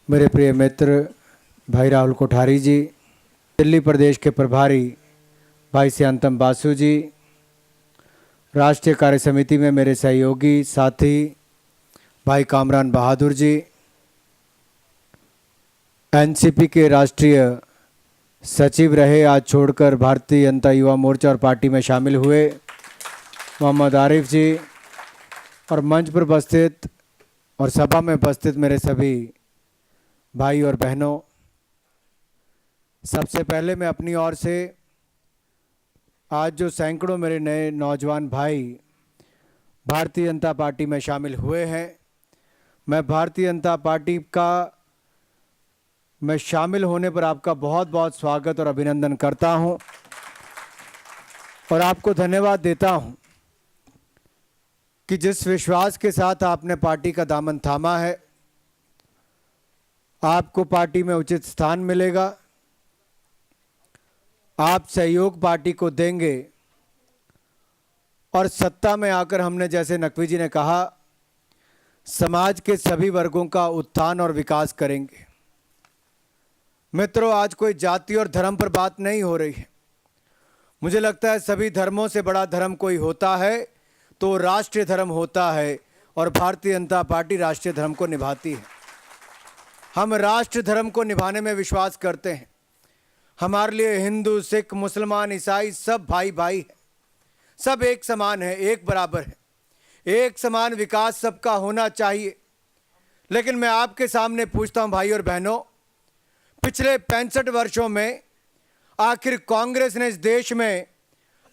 मेरे प्रिय मित्र भाई राहुल कोठारी जी, दिल्ली प्रदेश के प्रभारी भाई श्यामतम बासु जी, राष्ट्रीय कार्य समिति में मेरे सहयोगी साथी भाई कामरान बहादुर जी, एनसीपी के राष्ट्रीय सचिव रहे, आज छोड़कर भारतीय जनता युवा मोर्चा और पार्टी में शामिल हुए मोहम्मद आरिफ जी, और मंच पर उपस्थित और सभा में उपस्थित मेरे सभी भाई और बहनों, सबसे पहले मैं अपनी ओर से आज जो सैकड़ों मेरे नए नौजवान भाई भारतीय जनता पार्टी में शामिल हुए हैं, मैं भारतीय जनता पार्टी का मैं शामिल होने पर आपका बहुत बहुत स्वागत और अभिनंदन करता हूं और आपको धन्यवाद देता हूं कि जिस विश्वास के साथ आपने पार्टी का दामन थामा है, आपको पार्टी में उचित स्थान मिलेगा, आप सहयोग पार्टी को देंगे और सत्ता में आकर हमने, जैसे नकवी जी ने कहा, समाज के सभी वर्गों का उत्थान और विकास करेंगे। मित्रों, आज कोई जाति और धर्म पर बात नहीं हो रही है। मुझे लगता है सभी धर्मों से बड़ा धर्म कोई होता है तो राष्ट्रीय धर्म होता है, और भारतीय जनता पार्टी राष्ट्रीय धर्म को निभाती है। हम राष्ट्र धर्म को निभाने में विश्वास करते हैं। हमारे लिए हिंदू, सिख, मुसलमान, ईसाई सब भाई भाई हैं, सब एक समान है, एक बराबर है, एक समान विकास सबका होना चाहिए। लेकिन मैं आपके सामने पूछता हूं भाई और बहनों, पिछले 65 वर्षों में आखिर कांग्रेस ने इस देश में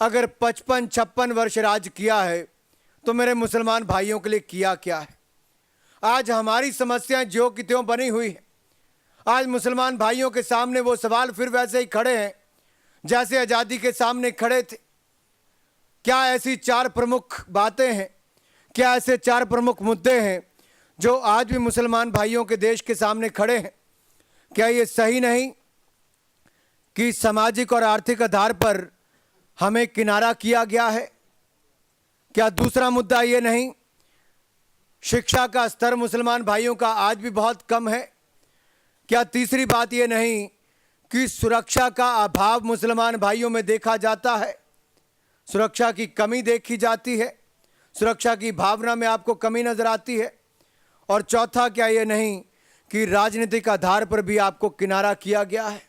अगर 55-56 वर्ष राज किया है तो मेरे मुसलमान भाइयों के लिए किया क्या है? आज हमारी समस्याएं ज्यों की त्यों बनी हुई है। आज मुसलमान भाइयों के सामने वो सवाल फिर वैसे ही खड़े हैं जैसे आज़ादी के सामने खड़े थे। क्या ऐसी 4 प्रमुख बातें हैं, क्या ऐसे 4 प्रमुख मुद्दे हैं जो आज भी मुसलमान भाइयों के देश के सामने खड़े हैं? क्या ये सही नहीं कि सामाजिक और आर्थिक आधार पर हमें किनारा किया गया है? क्या दूसरा मुद्दा ये नहीं, शिक्षा का स्तर मुसलमान भाइयों का आज भी बहुत कम है? क्या तीसरी बात ये नहीं कि सुरक्षा का अभाव मुसलमान भाइयों में देखा जाता है, सुरक्षा की कमी देखी जाती है, सुरक्षा की भावना में आपको कमी नजर आती है? और चौथा, क्या ये नहीं कि राजनीतिक आधार पर भी आपको किनारा किया गया है?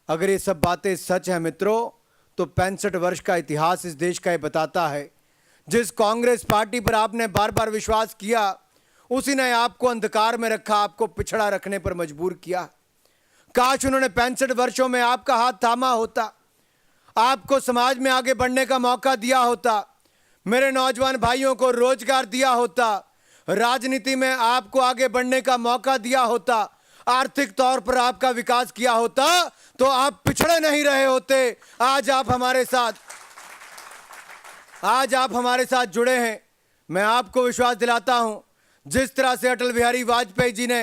अगर ये सब बातें सच हैं मित्रों, तो 65 वर्ष का इतिहास इस देश का ये बताता है, जिस कांग्रेस पार्टी पर आपने बार बार विश्वास किया, उसी ने आपको अंधकार में रखा, आपको पिछड़ा रखने पर मजबूर किया। काश उन्होंने 65 वर्षों में आपका हाथ थामा होता, आपको समाज में आगे बढ़ने का मौका दिया होता, मेरे नौजवान भाइयों को रोजगार दिया होता, राजनीति में आपको आगे बढ़ने का मौका दिया होता, आर्थिक तौर पर आपका विकास किया होता, तो आप पिछड़े नहीं रहे होते। आज आप हमारे साथ जुड़े हैं। मैं आपको विश्वास दिलाता हूं, जिस तरह से अटल बिहारी वाजपेयी जी ने,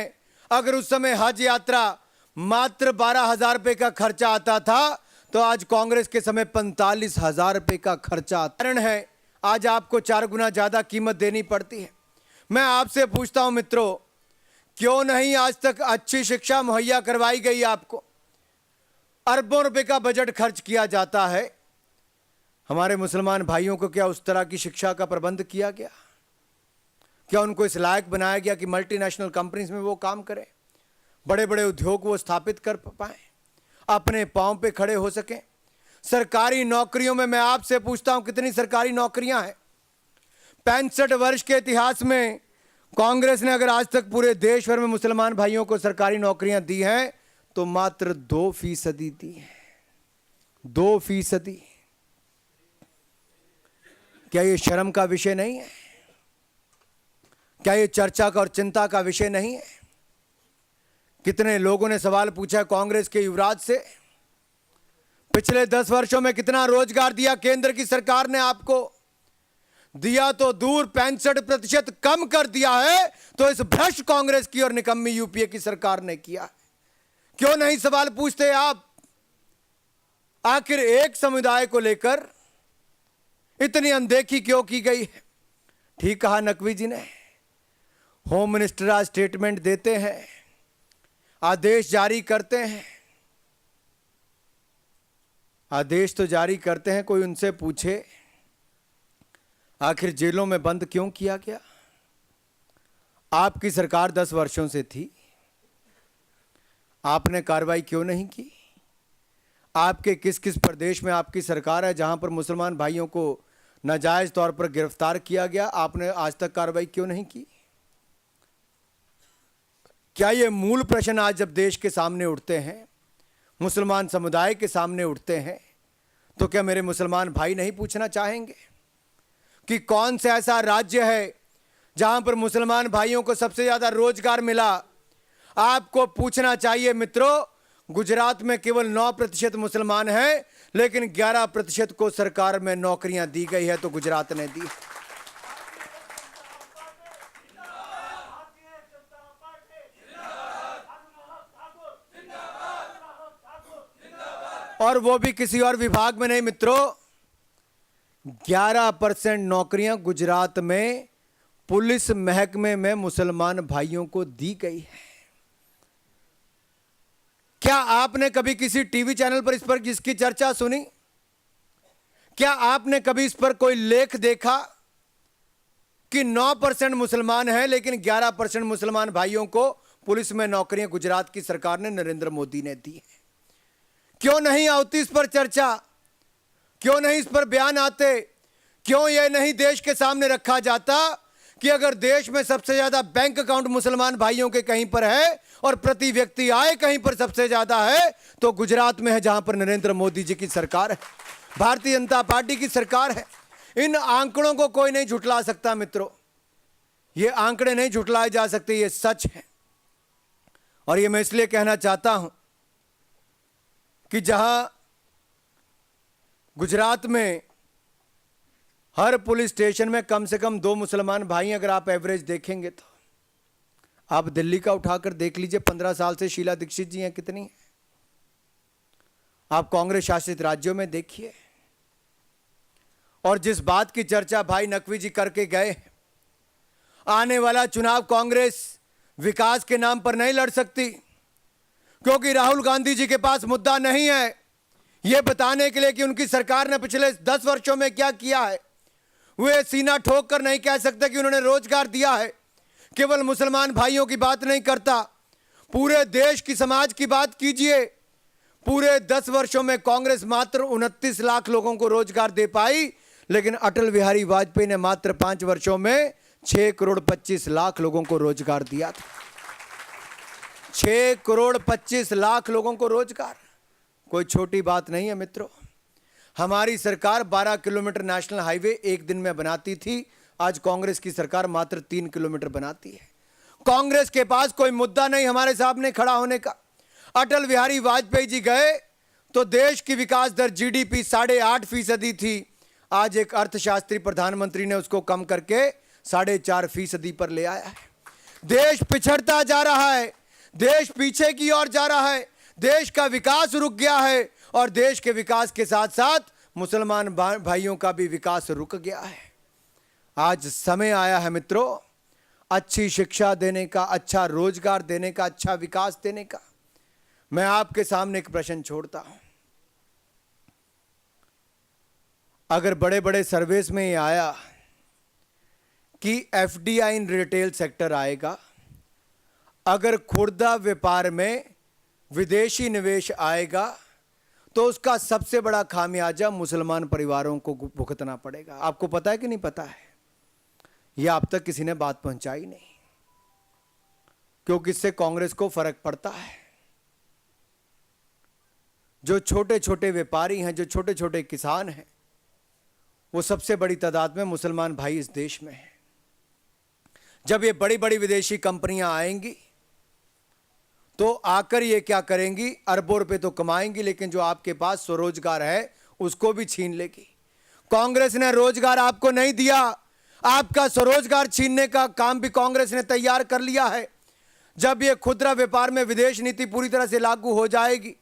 अगर उस समय हज यात्रा मात्र 12,000 रुपये का खर्चा आता था, तो आज कांग्रेस के समय 45,000 रुपये का खर्चा कारण है आज आपको 4 गुना ज्यादा कीमत देनी पड़ती है। मैं आपसे पूछता हूं मित्रों, क्यों नहीं आज तक अच्छी शिक्षा मुहैया करवाई गई? आपको अरबों रुपए का बजट खर्च किया जाता है, हमारे मुसलमान भाइयों को क्या उस तरह की शिक्षा का प्रबंध किया गया? क्या उनको इस लायक बनाया गया कि मल्टीनेशनल कंपनीज में वो काम करें, बड़े बड़े उद्योग वो स्थापित कर पाएं, अपने पांव पे खड़े हो सकें? सरकारी नौकरियों में मैं आपसे पूछता हूं, कितनी सरकारी नौकरियां हैं? 65 वर्ष के इतिहास में कांग्रेस ने अगर आज तक पूरे देश भर में मुसलमान भाइयों को सरकारी नौकरियां दी हैं तो मात्र 2% दी है। 2%। क्या ये शर्म का विषय नहीं है? क्या ये चर्चा का और चिंता का विषय नहीं है? कितने लोगों ने सवाल पूछा कांग्रेस के युवराज से, पिछले 10 वर्षों में कितना रोजगार दिया केंद्र की सरकार ने आपको? दिया तो दूर, 65% कम कर दिया है तो इस भ्रष्ट कांग्रेस की और निकम्मी यूपीए की सरकार ने किया। क्यों नहीं सवाल पूछते आप? आखिर एक समुदाय को लेकर इतनी अनदेखी क्यों की गई है? ठीक कहा नकवी जी ने, होम मिनिस्टर आज स्टेटमेंट देते हैं आदेश जारी करते हैं, आदेश तो जारी करते हैं, कोई उनसे पूछे आखिर जेलों में बंद क्यों किया गया? आपकी सरकार 10 वर्षों से थी, आपने कार्रवाई क्यों नहीं की? आपके किस किस प्रदेश में आपकी सरकार है जहां पर मुसलमान भाइयों को नाजायज तौर पर गिरफ्तार किया गया? आपने आज तक कार्रवाई क्यों नहीं की? क्या ये मूल प्रश्न आज जब देश के सामने उठते हैं, मुसलमान समुदाय के सामने उठते हैं, तो क्या मेरे मुसलमान भाई नहीं पूछना चाहेंगे कि कौन सा ऐसा राज्य है जहां पर मुसलमान भाइयों को सबसे ज्यादा रोजगार मिला? आपको पूछना चाहिए मित्रों, गुजरात में केवल 9% मुसलमान हैं, लेकिन 11% को सरकार में नौकरियां दी गई है, तो गुजरात ने दी। और वो भी किसी और विभाग में नहीं मित्रों, 11% नौकरियां गुजरात में पुलिस महकमे में मुसलमान भाइयों को दी गई है। क्या आपने कभी किसी टीवी चैनल पर इस पर जिसकी चर्चा सुनी? क्या आपने कभी इस पर कोई लेख देखा कि 9% मुसलमान हैं लेकिन 11% मुसलमान भाइयों को पुलिस में नौकरियां गुजरात की सरकार ने, नरेंद्र मोदी ने दी है? क्यों नहीं आती इस पर चर्चा? क्यों नहीं इस पर बयान आते? क्यों यह नहीं देश के सामने रखा जाता कि अगर देश में सबसे ज्यादा बैंक अकाउंट मुसलमान भाइयों के कहीं पर है और प्रति व्यक्ति आय कहीं पर सबसे ज्यादा है, तो गुजरात में है, जहां पर नरेंद्र मोदी जी की सरकार है, भारतीय जनता पार्टी की सरकार है। इन आंकड़ों को कोई नहीं झुठला सकता मित्रों, ये आंकड़े नहीं झुठलाए जा सकते, ये सच है। और ये मैं इसलिए कहना चाहता हूं कि जहां गुजरात में हर पुलिस स्टेशन में कम से कम 2 मुसलमान भाई, अगर आप एवरेज देखेंगे तो आप दिल्ली का उठाकर देख लीजिए, 15 साल से शीला दीक्षित जी हैं, कितनी है? आप कांग्रेस शासित राज्यों में देखिए। और जिस बात की चर्चा भाई नकवी जी करके गए, आने वाला चुनाव कांग्रेस विकास के नाम पर नहीं लड़ सकती, क्योंकि राहुल गांधी जी के पास मुद्दा नहीं है यह बताने के लिए कि उनकी सरकार ने पिछले 10 वर्षों में क्या किया है। वे सीना ठोक कर नहीं कह सकते कि उन्होंने रोजगार दिया है। केवल मुसलमान भाइयों की बात नहीं करता, पूरे देश की समाज की बात कीजिए। पूरे 10 वर्षों में कांग्रेस मात्र 29 लाख लोगों को रोजगार दे पाई, लेकिन अटल बिहारी वाजपेयी ने मात्र 5 वर्षों में 6 करोड़ 25 लाख लोगों को रोजगार दिया था। 6 करोड़ 25 लाख लोगों को रोजगार कोई छोटी बात नहीं है मित्रों। हमारी सरकार 12 किलोमीटर नेशनल हाईवे एक दिन में बनाती थी, आज कांग्रेस की सरकार मात्र 3 किलोमीटर बनाती है। कांग्रेस के पास कोई मुद्दा नहीं हमारे सामने खड़ा होने का। अटल बिहारी वाजपेयी जी गए तो देश की विकास दर जीडीपी 8.5% थी, आज एक अर्थशास्त्री प्रधानमंत्री ने उसको कम करके 4.5% पर ले आया है। देश पिछड़ता जा रहा है, देश पीछे की ओर जा रहा है, देश का विकास रुक गया है और देश के विकास के साथ साथ मुसलमान भाइयों का भी विकास रुक गया है। आज समय आया है मित्रों अच्छी शिक्षा देने का, अच्छा रोजगार देने का, अच्छा विकास देने का। मैं आपके सामने एक प्रश्न छोड़ता हूं। अगर बड़े बड़े सर्वेस में ये आया कि एफडीआई इन रिटेल सेक्टर आएगा, अगर खुर्दा व्यापार में विदेशी निवेश आएगा, तो उसका सबसे बड़ा खामियाजा मुसलमान परिवारों को भुगतना पड़ेगा। आपको पता है कि नहीं पता है? यह अब तक किसी ने बात पहुंचाई नहीं, क्योंकि इससे कांग्रेस को फर्क पड़ता है। जो छोटे छोटे व्यापारी हैं, जो छोटे छोटे किसान हैं, वो सबसे बड़ी तादाद में मुसलमान भाई इस देश में हैं। जब ये बड़ी बड़ी विदेशी कंपनियां आएंगी तो आकर ये क्या करेंगी, अरबों रुपए तो कमाएंगी, लेकिन जो आपके पास स्वरोजगार है उसको भी छीन लेगी। कांग्रेस ने रोजगार आपको नहीं दिया, आपका स्वरोजगार छीनने का काम भी कांग्रेस ने तैयार कर लिया है। जब ये खुदरा व्यापार में विदेश नीति पूरी तरह से लागू हो जाएगी,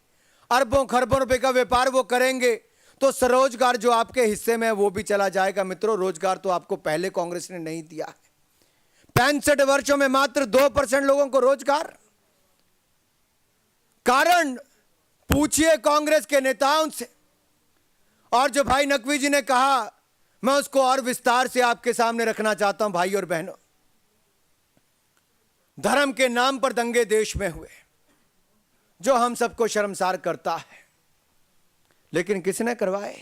अरबों खरबों रुपए का व्यापार वो करेंगे, तो स्वरोजगार जो आपके हिस्से में है वो भी चला जाएगा। मित्रों, रोजगार तो आपको पहले कांग्रेस ने नहीं दिया है। 65 वर्षों में मात्र 2% लोगों को रोजगार। कारण पूछिए कांग्रेस के नेताओं से। और जो भाई नकवी जी ने कहा, मैं उसको और विस्तार से आपके सामने रखना चाहता हूं। भाई और बहनों, धर्म के नाम पर दंगे देश में हुए, जो हम सबको शर्मसार करता है, लेकिन किसने करवाए?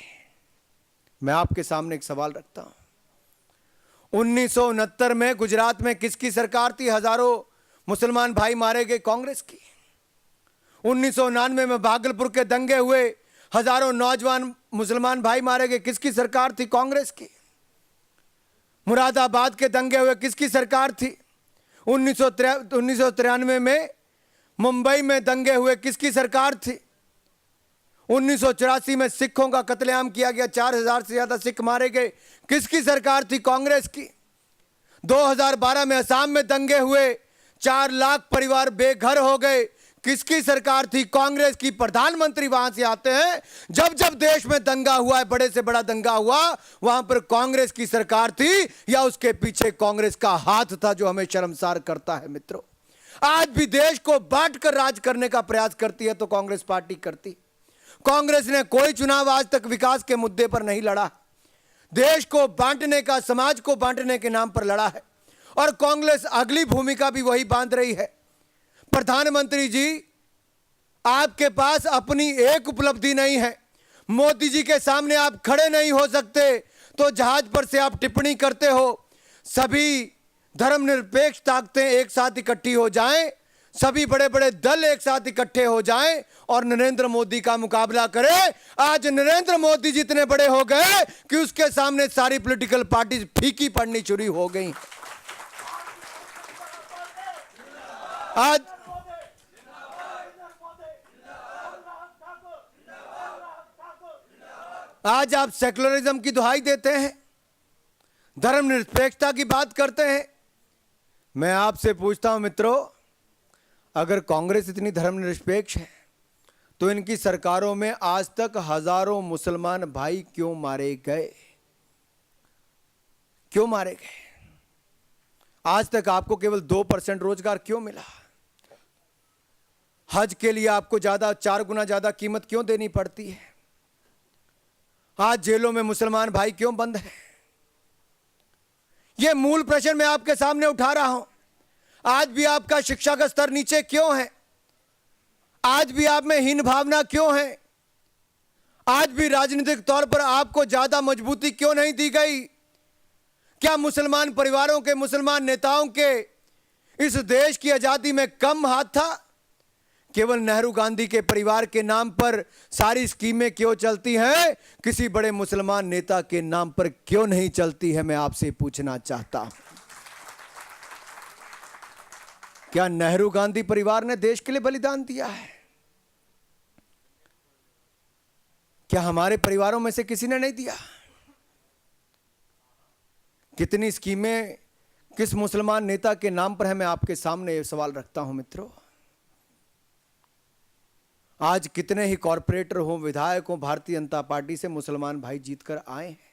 मैं आपके सामने एक सवाल रखता हूं। 1969 में गुजरात में किसकी सरकार थी? हजारों मुसलमान भाई मारे गए, कांग्रेस की। 1999 में भागलपुर के दंगे हुए, हजारों नौजवान मुसलमान भाई मारे गए, किसकी सरकार थी? कांग्रेस की। मुरादाबाद के दंगे हुए, किसकी सरकार थी? 1993 में मुंबई में दंगे हुए, किसकी सरकार थी? 1984 में सिखों का कत्लेआम किया गया, 4000 से ज्यादा सिख मारे गए, किसकी सरकार थी? कांग्रेस की। 2012 में असम में दंगे हुए, 4 लाख परिवार बेघर हो गए, किसकी सरकार थी? कांग्रेस की। प्रधानमंत्री वहां से आते हैं, जब जब देश में दंगा हुआ है, बड़े से बड़ा दंगा हुआ, वहां पर कांग्रेस की सरकार थी या उसके पीछे कांग्रेस का हाथ था, जो हमें शर्मसार करता है। मित्रों, आज भी देश को बांटकर राज करने का प्रयास करती है तो कांग्रेस पार्टी करती। कांग्रेस ने कोई चुनाव आज तक विकास के मुद्दे पर नहीं लड़ा, देश को बांटने का, समाज को बांटने के नाम पर लड़ा है। और कांग्रेस अगली भूमिका भी वही बांध रही है। प्रधानमंत्री जी, आपके पास अपनी एक उपलब्धि नहीं है, मोदी जी के सामने आप खड़े नहीं हो सकते, तो जहाज पर से आप टिप्पणी करते हो। सभी धर्मनिरपेक्ष ताकतें एक साथ इकट्ठी हो जाएं, सभी बड़े बड़े दल एक साथ इकट्ठे हो जाएं और नरेंद्र मोदी का मुकाबला करें। आज नरेंद्र मोदी जी इतने बड़े हो गए कि उसके सामने सारी पॉलिटिकल पार्टी फीकी पड़नी शुरू हो गई। आज आप सेकुलरिज्म की दुहाई देते हैं, धर्मनिरपेक्षता की बात करते हैं। मैं आपसे पूछता हूं मित्रों, अगर कांग्रेस इतनी धर्मनिरपेक्ष है तो इनकी सरकारों में आज तक हजारों मुसलमान भाई क्यों मारे गए? क्यों मारे गए? आज तक आपको केवल 2% रोजगार क्यों मिला? हज के लिए आपको 4 गुना ज्यादा कीमत क्यों देनी पड़ती है? आज जेलों में मुसलमान भाई क्यों बंद हैं? यह मूल प्रश्न मैं आपके सामने उठा रहा हूं। आज भी आपका शिक्षा का स्तर नीचे क्यों है? आज भी आप में हीन भावना क्यों है? आज भी राजनीतिक तौर पर आपको ज्यादा मजबूती क्यों नहीं दी गई? क्या मुसलमान परिवारों के, मुसलमान नेताओं के इस देश की आजादी में कम हाथ था? केवल नेहरू गांधी के परिवार के नाम पर सारी स्कीमें क्यों चलती हैं, किसी बड़े मुसलमान नेता के नाम पर क्यों नहीं चलती है? मैं आपसे पूछना चाहता हूं। क्या नेहरू गांधी परिवार ने देश के लिए बलिदान दिया है? क्या हमारे परिवारों में से किसी ने नहीं दिया? कितनी स्कीमें किस मुसलमान नेता के नाम पर है? मैं आपके सामने यह सवाल रखता हूं मित्रों। आज कितने ही कॉरपोरेटर हों, विधायक हों, भारतीय जनता पार्टी से मुसलमान भाई जीतकर आए हैं।